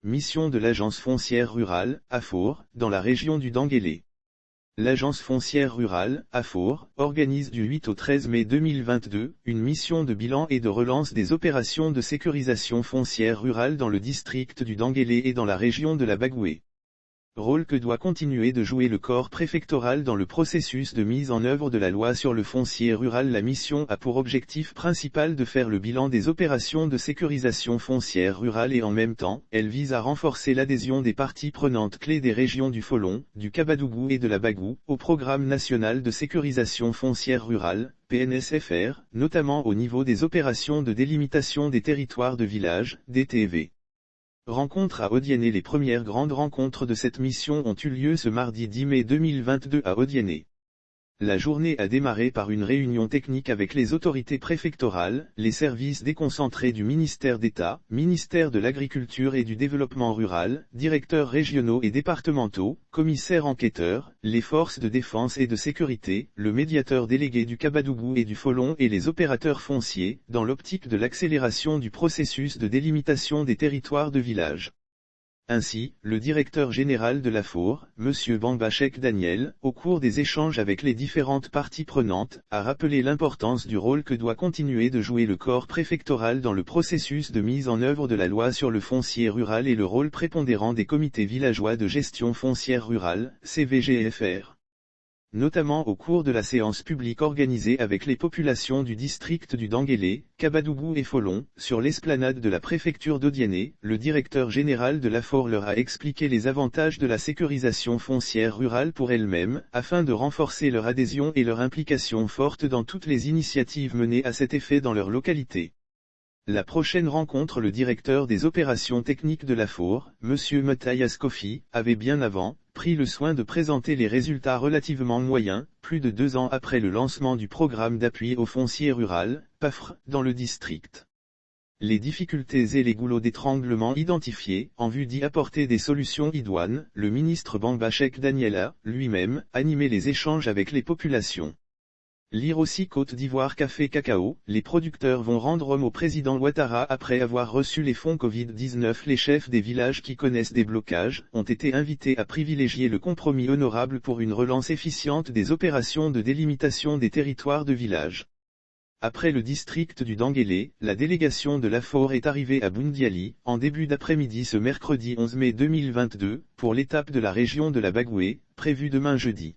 mission de l'Agence foncière rurale, AFOR, dans la région du Denguélé. L'Agence foncière rurale, AFOR, organise du 8 au 13 mai 2022, une mission de bilan et de relance des opérations de sécurisation foncière rurale dans le district du Denguélé et dans la région de la Bagoué. Rôle que doit continuer de jouer le corps préfectoral dans le processus de mise en œuvre de la loi sur le foncier rural. La mission a pour objectif principal de faire le bilan des opérations de sécurisation foncière rurale et en même temps, elle vise à renforcer l'adhésion des parties prenantes clés des régions du Folon, du Kabadougou et de la Bagou, au programme national de sécurisation foncière rurale, PNSFR, notamment au niveau des opérations de délimitation des territoires de village, DTV. Rencontre à Odiané. Les premières grandes rencontres de cette mission ont eu lieu ce mardi 10 mai 2022 à Odiané. La journée a démarré par une réunion technique avec les autorités préfectorales, les services déconcentrés du ministère d'État, ministère de l'Agriculture et du Développement rural, directeurs régionaux et départementaux, commissaires enquêteurs, les forces de défense et de sécurité, le médiateur délégué du Kabadougou et du Folon et les opérateurs fonciers, dans l'optique de l'accélération du processus de délimitation des territoires de village. Ainsi, le directeur général de l'AFOR, M. Bambachek Daniel, au cours des échanges avec les différentes parties prenantes, a rappelé l'importance du rôle que doit continuer de jouer le corps préfectoral dans le processus de mise en œuvre de la loi sur le foncier rural et le rôle prépondérant des comités villageois de gestion foncière rurale, CVGFR. Notamment au cours de la séance publique organisée avec les populations du district du Denguélé, Kabadougou et Folon, sur l'esplanade de la préfecture d'Odiané, le directeur général de l'AFOR leur a expliqué les avantages de la sécurisation foncière rurale pour elle-même, afin de renforcer leur adhésion et leur implication forte dans toutes les initiatives menées à cet effet dans leur localité. La prochaine rencontre. Le directeur des opérations techniques de l'AFOR, M. Matthias Kofi, avait bien avant pris le soin de présenter les résultats relativement moyens, plus de 2 ans après le lancement du programme d'appui au foncier rural, PAFR, dans le district. Les difficultés et les goulots d'étranglement identifiés, en vue d'y apporter des solutions idoines, le ministre Bambachek Daniel a, lui-même, animé les échanges avec les populations. Lire aussi Côte d'Ivoire Café Cacao, les producteurs vont rendre homme au président Ouattara après avoir reçu les fonds Covid-19. Les chefs des villages qui connaissent des blocages, ont été invités à privilégier le compromis honorable pour une relance efficiente des opérations de délimitation des territoires de village. Après le district du Denguélé, la délégation de l'AFOR est arrivée à Boundiali, en début d'après-midi ce mercredi 11 mai 2022, pour l'étape de la région de la Bagoué, prévue demain jeudi.